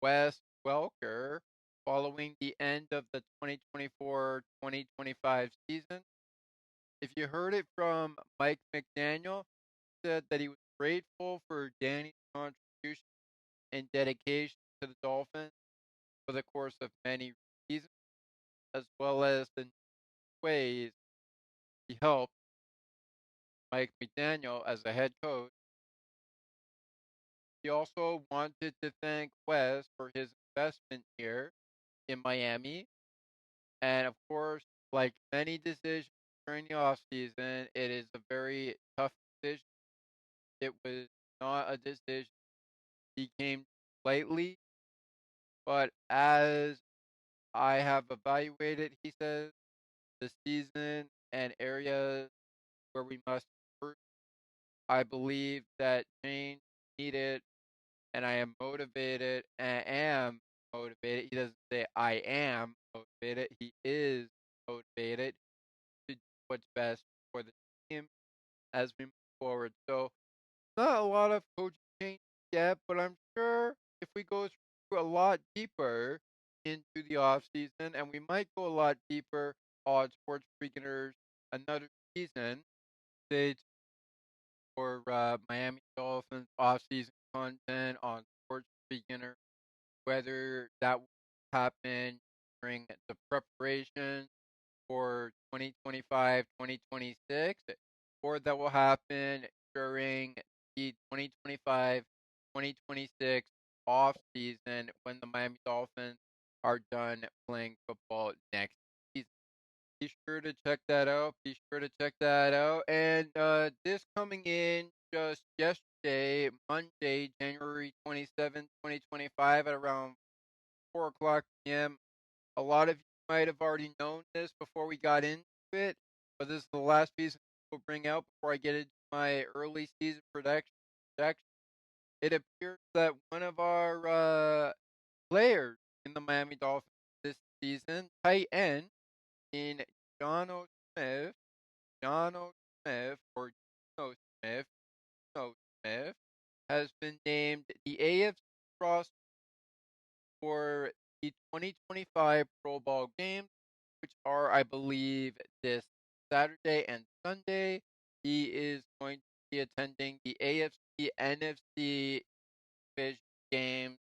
Speaker 1: Wes Welker, following the end of the 2024-2025 season. If you heard it from Mike McDaniel, he said that he was grateful for Danny's contribution and dedication to the Dolphins for the course of many seasons, as well as the ways he helped Mike McDaniel as a head coach. He also wanted to thank Wes for his investment here in Miami. And of course, like many decisions during the offseason, it is a very tough decision. It was not a decision he came lightly, but as I have evaluated, he says, the season and areas where we must improve, I believe that change needed, and I am motivated and am motivated. He doesn't say I am motivated. He is motivated to do what's best for the team as we move forward. So not a lot of coaching changes yet, but I'm sure if we go through a lot deeper into the off season, and we might go a lot deeper on sports beginners another season, stay for Miami Dolphins off-season content on sports beginner, whether that will happen during the preparation for 2025, 2026, or that will happen during the 2025, 2026 off season when the Miami Dolphins are done playing football next season. Be sure to check that out. Be sure to check that out. And this coming in just yesterday, Monday, January 27th, 2025, at around 4 o'clock p.m. A lot of you might have already known this before we got into it, but this is the last piece we'll bring out before I get into my early season prediction. It appears that one of our players in the Miami Dolphins this season, tight end, in Jono Smith, Jono Smith, or Geno Smith, Geno Smith, has been named the AFC roster for the 2025 Pro Bowl games, which are, I believe, this Saturday and Sunday. He is going to be attending the AFC NFC division games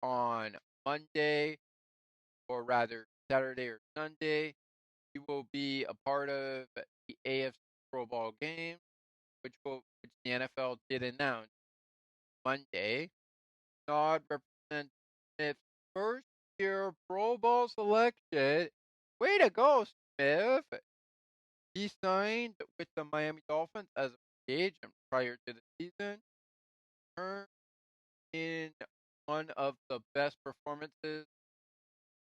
Speaker 1: on Monday, or rather Saturday or Sunday. He will be a part of the AFC Pro Bowl game, which the NFL did announce Monday. Nod represents Smith's first year Pro Bowl selection. Way to go, Smith! He signed with the Miami Dolphins as a free agent prior to the season. Turned in one of the best performances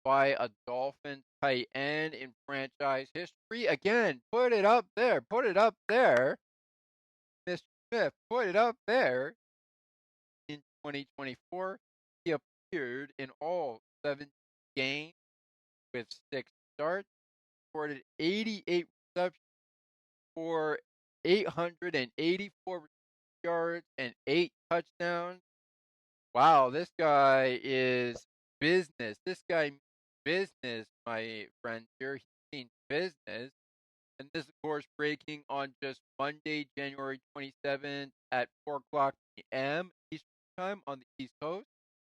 Speaker 1: by a Dolphins tight end in franchise history. Again, put it up there. Put it up there. Mr. Smith, put it up there. In 2024, he appeared in all 7 games with 6 starts, recorded 88 receptions for 884 yards and 8 touchdowns. Wow, this guy is business. This guy means business, my friend here. He means business. And this, of course, breaking on just Monday, January 27th at 4 o'clock p.m. Eastern Time on the East Coast.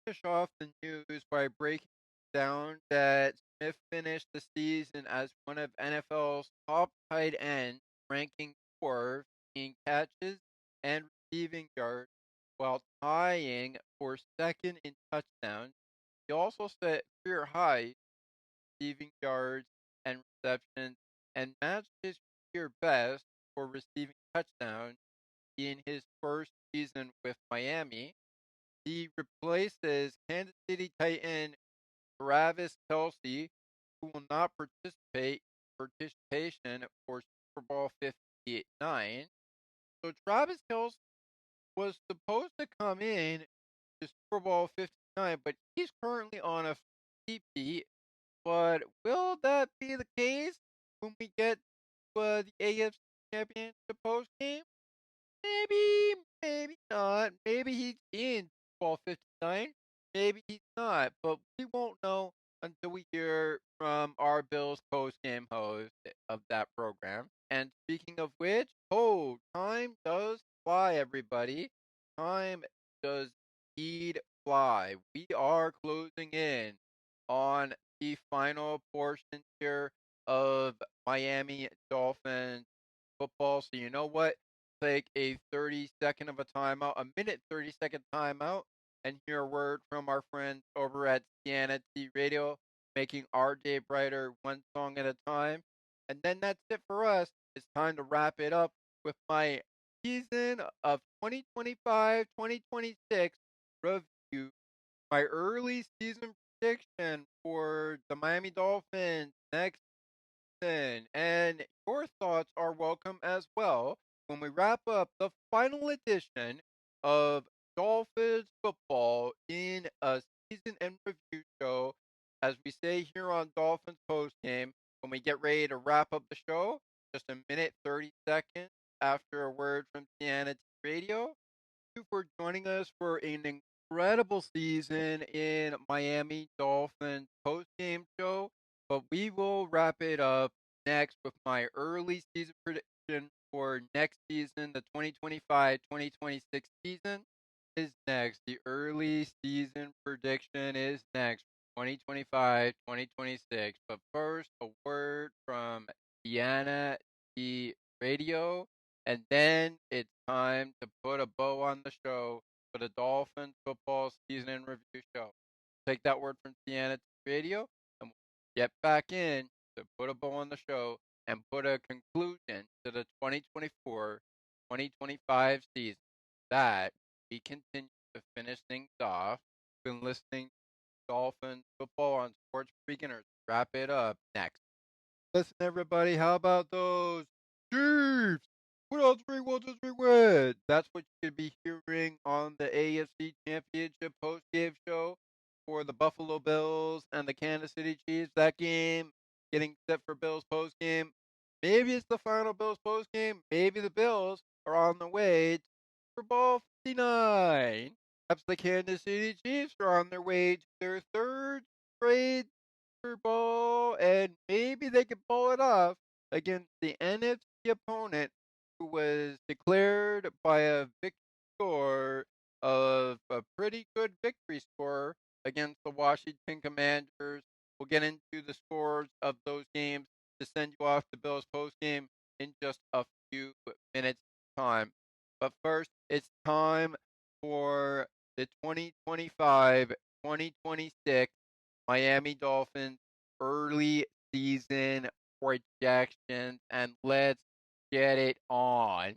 Speaker 1: Finish off the news by breaking down that Smith finished the season as one of NFL's top tight ends, ranking 4th in catches and receiving yards, while tying for second in touchdowns. He also set career highs receiving yards and receptions and matched his career best for receiving touchdowns in his first season with Miami. He replaces Kansas City tight end Travis Kelce, who will not participation for Super Bowl 59. So Travis Kelce was supposed to come in to Super Bowl 59, but he's currently on a CP. But will that be the case when we get the AFC Championship post game? Maybe, maybe not. Maybe he's in Ball 59. Maybe he's not. But we won't know until we hear from our Bills post game host of that program. And speaking of which, time does fly, everybody. Time does indeed fly. We are closing in on the final portion here of Miami Dolphins football. So you know what? Take a 30-second of a timeout, a minute 30-second timeout, and hear a word from our friends over at Sienna T Radio, making our day brighter one song at a time. And then that's it for us. It's time to wrap it up with my season of 2025-2026 review, my early season prediction for the Miami Dolphins next season. And your thoughts are welcome as well when we wrap up the final edition of Dolphins football in a season and review show, as we say here on Dolphins Post Game, when we get ready to wrap up the show, just a minute 30 seconds after a word from Sienna Radio. you for joining us for an incredible season in Miami Dolphins post game show. But we will wrap it up next with my early season prediction for next season. The 2025-2026 season is next. The early season prediction is next. 2025-2026. But first, a word from Deanna the radio, and then it's time to put a bow on the show for the Dolphins football season in review show. Take that word from Deanna to radio, and we'll get back in to put a bow on the show and put a conclusion to the 2024-2025 season. That we continue to finish things off. Been listening to Dolphins football on Sports Beginners. Wrap it up next. Listen, everybody, how about those Chiefs? What else we want to win? That's what you could be hearing on the AFC Championship post-game show for the Buffalo Bills and the Kansas City Chiefs. That game getting set for Bills post-game. Maybe it's the final Bills post-game. Maybe the Bills are on the way to Super Bowl 59. Perhaps the Kansas City Chiefs are on their way to their third straight Super Bowl, and maybe they could pull it off against the NFC opponent who was declared by a victory score of a pretty good victory score against the Washington Commanders. We'll get into the scores of those games to send you off to Bills post game in just a few minutes time. But first, it's time for the 2025-2026 Miami Dolphins early season projections, and let's get it on.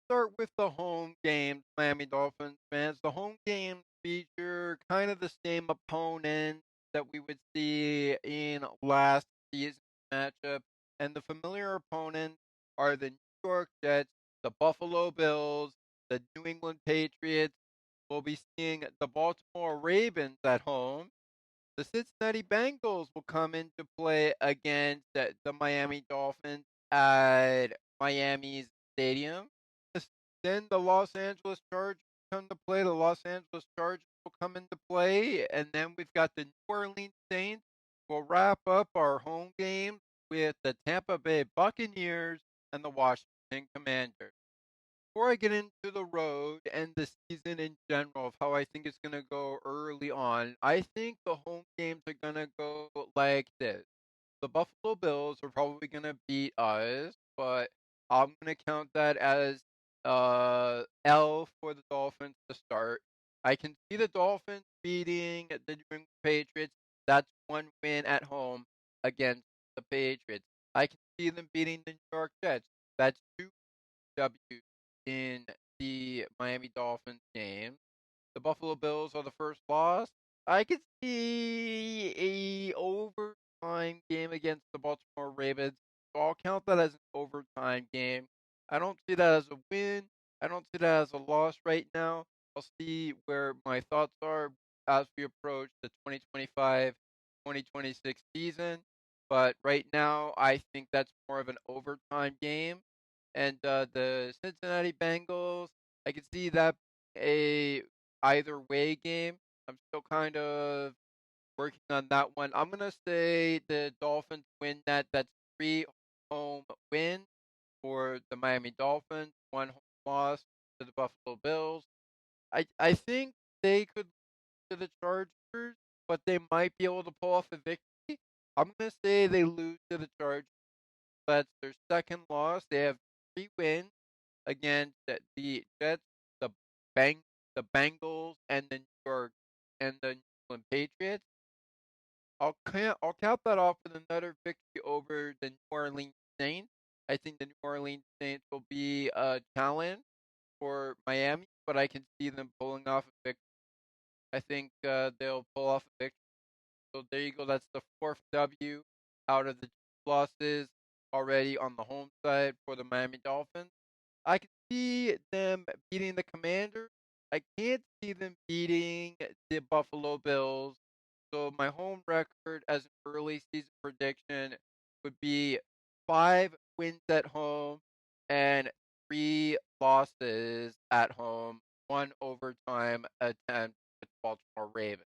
Speaker 1: Start with the home games, Miami Dolphins fans. The home games feature kind of the same opponents that we would see in last season's matchup, and the familiar opponents are the New York Jets, the Buffalo Bills, the New England Patriots. We'll be seeing the Baltimore Ravens at home. The Cincinnati Bengals will come into play against the Miami Dolphins at Miami's stadium. Then the Los Angeles Chargers come to play. The Los Angeles Chargers will come into play. And then we've got the New Orleans Saints. We'll wrap up our home games with the Tampa Bay Buccaneers and the Washington Commanders. Before I get into the road and the season in general of how I think it's going to go early on, I think the home games are going to go like this. The Buffalo Bills are probably going to beat us, but I'm going to count that as L for the Dolphins to start. I can see the Dolphins beating the New England Patriots. That's one win at home against the Patriots. I can see them beating the New York Jets. That's two W's in the Miami Dolphins game. The Buffalo Bills are the first loss. I could see a overtime game against the Baltimore Ravens. So I'll count that as an overtime game. I don't see that as a win. I don't see that as a loss right now. I'll see where my thoughts are as we approach the 2025-2026 season. But right now, I think that's more of an overtime game. And the Cincinnati Bengals, I can see that a either way game. I'm still kind of working on that one. I'm gonna say the Dolphins win that. That's 3 home wins for the Miami Dolphins, 1 home loss to the Buffalo Bills. I think they could lose to the Chargers, but they might be able to pull off a victory. I'm gonna say they lose to the Chargers. That's their second loss. They have 3 wins against the Jets, the the Bengals, and the New York and the New England Patriots. I'll count that off with another victory over the New Orleans Saints. I think the New Orleans Saints will be a challenge for Miami, but I can see them pulling off a victory. I think they'll pull off a victory. So there you go. That's the fourth W out of the 2 losses already on the home side for the Miami Dolphins. I can see them beating the Commanders. I can't see them beating the Buffalo Bills. So my home record as an early season prediction would be 5 wins at home and 3 losses at home. one overtime attempt with Baltimore Ravens.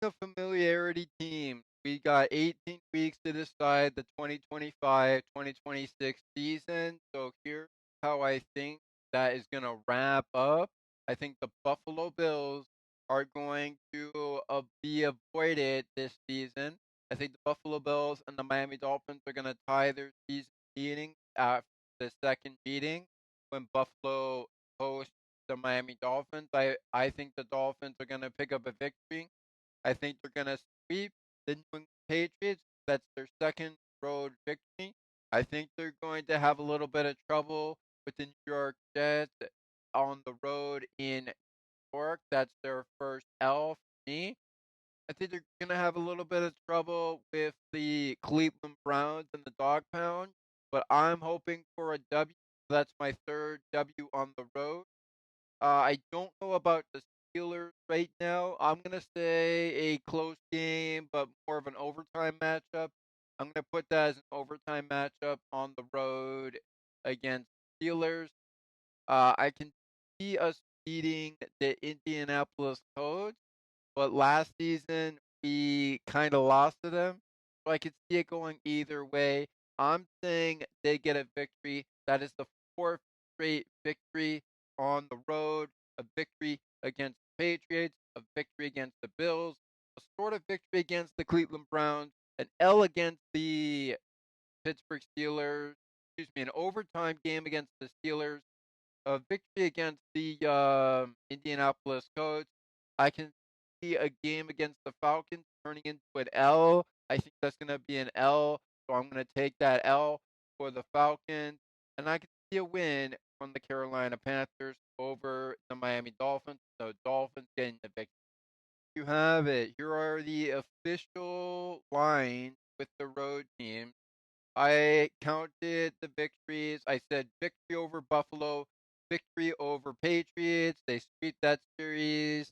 Speaker 1: The familiarity team. We got 18 weeks to decide the 2025-2026 season. So here's how I think that is going to wrap up. I think the Buffalo Bills are going to be avoided this season. I think the Buffalo Bills and the Miami Dolphins are going to tie their season meeting after the second meeting when Buffalo hosts the Miami Dolphins. I think the Dolphins are going to pick up a victory. I think they're going to sweep the New England Patriots. That's their second road victory. I think they're going to have a little bit of trouble with the New York Jets on the road in New York. That's their first L for me. I think they're going to have a little bit of trouble with the Cleveland Browns and the Dog Pound, but I'm hoping for a W. That's my third W on the road. I don't know about the Steelers right now. I'm gonna say a close game, but more of an overtime matchup. I'm gonna put that as an overtime matchup on the road against Steelers. I can see us beating the Indianapolis Colts, but last season we kind of lost to them, so I could see it going either way. I'm saying they get a victory. That is the fourth straight victory on the road, a victory against the Patriots, a victory against the Bills, a sort of victory against the Cleveland Browns, an L against the Pittsburgh Steelers, excuse me, an overtime game against the Steelers, a victory against the Indianapolis Colts. I can see a game against the Falcons turning into an L. I think that's going to be an L, so I'm going to take that L for the Falcons. And I can see a win from the Carolina Panthers over the Miami Dolphins. So Dolphins getting the victory. You have it. Here are the official lines with the road team. I counted the victories. I said victory over Buffalo, victory over Patriots. They sweep that series.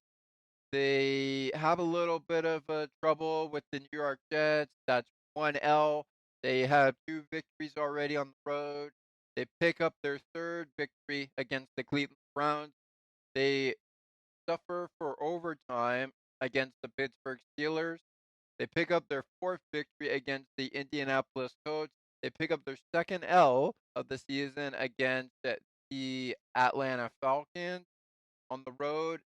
Speaker 1: They have a little bit of trouble with the New York Jets. That's one L. They have two victories already on the road. They pick up their third victory against the Cleveland Browns. They suffer for overtime against the Pittsburgh Steelers. They pick up their fourth victory against the Indianapolis Colts. They pick up their second L of the season against the Atlanta Falcons on the road.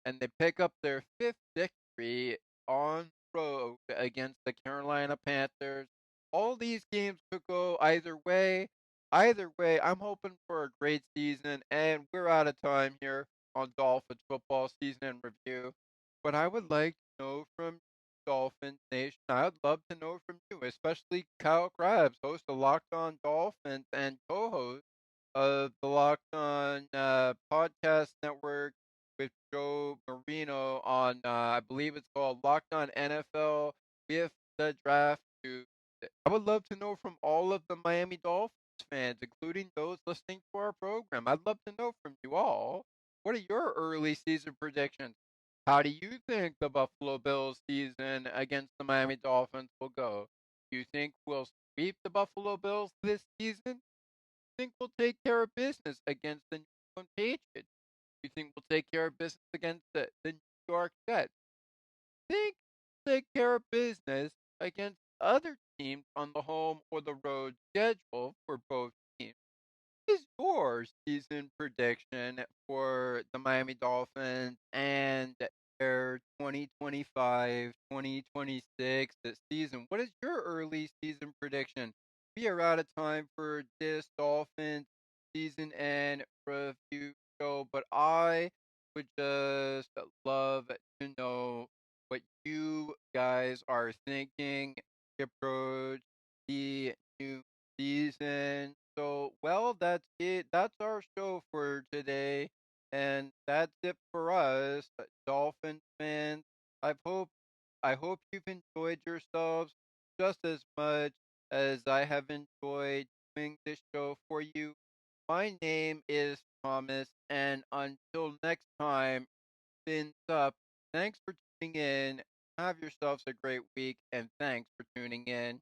Speaker 1: And they pick up their fifth victory on the road against the Carolina Panthers. All these games could go either way. Either way, I'm hoping for a great season, and we're out of time here on Dolphins football season in review. But I would like to know from Dolphins Nation. I'd love to know from you, especially Kyle Krabs, host of Locked On Dolphins and co-host of the Locked On Podcast Network with Joe Marino on, I believe it's called Locked On NFL with the Draft Dude. I would love to know from all of the Miami Dolphins fans, including those listening to our program. I'd love to know from you all. What are your early season predictions? How do you think the Buffalo Bills season against the Miami Dolphins will go? Do you think we'll sweep the Buffalo Bills this season? Think we'll take care of business against the New England Patriots? You think we'll take care of business against the New York Jets? Think we'll take care of business against other teams on the home or the road schedule for both teams? What is your season prediction for the Miami Dolphins and their 2025-2026 season? What is your early season prediction? We are out of time for this Dolphins season and review show, but I would just love to know what you guys are thinking approach the new season. So, well, that's it. That's our show for today. And that's it for us, Dolphins fans. I hope I hope you've enjoyed yourselves just as much as I have enjoyed doing this show for you. My name is Thomas, and until next time, fins up. Thanks for tuning in. Have yourselves a great week, and thanks for tuning in.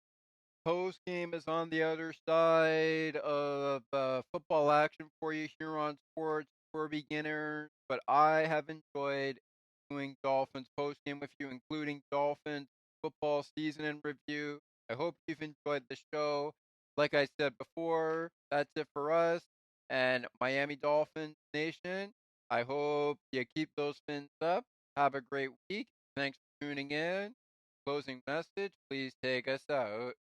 Speaker 1: Post game is on the other side of football action for you here on Sports for Beginners, but I have enjoyed doing Dolphins Post Game with you, including Dolphins Football Season in Review. I hope you've enjoyed the show. Like I said before, that's it for us and Miami Dolphins Nation. I hope you keep those fins up. Have a great week. Thanks for tuning in. Closing message, please take us out.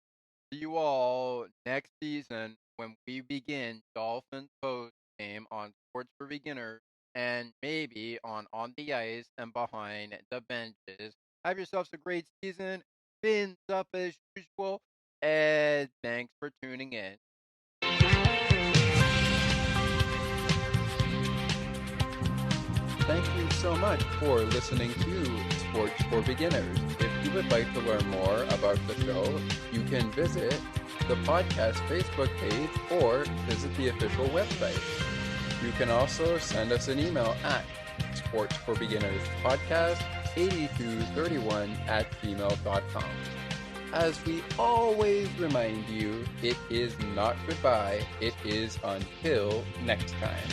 Speaker 1: See you all next season when we begin Dolphins Post Game on Sports for Beginners and maybe on the ice and behind the benches. Have yourselves a great season. Fins up as usual. And thanks for tuning in.
Speaker 2: Thank you so much for listening to Sports for Beginners. If you would like to learn more about the show, you can visit the podcast Facebook page or visit the official website. You can also send us an email at sportsforbeginnerspodcast8231@gmail.com. As we always remind you, it is not goodbye, it is until next time.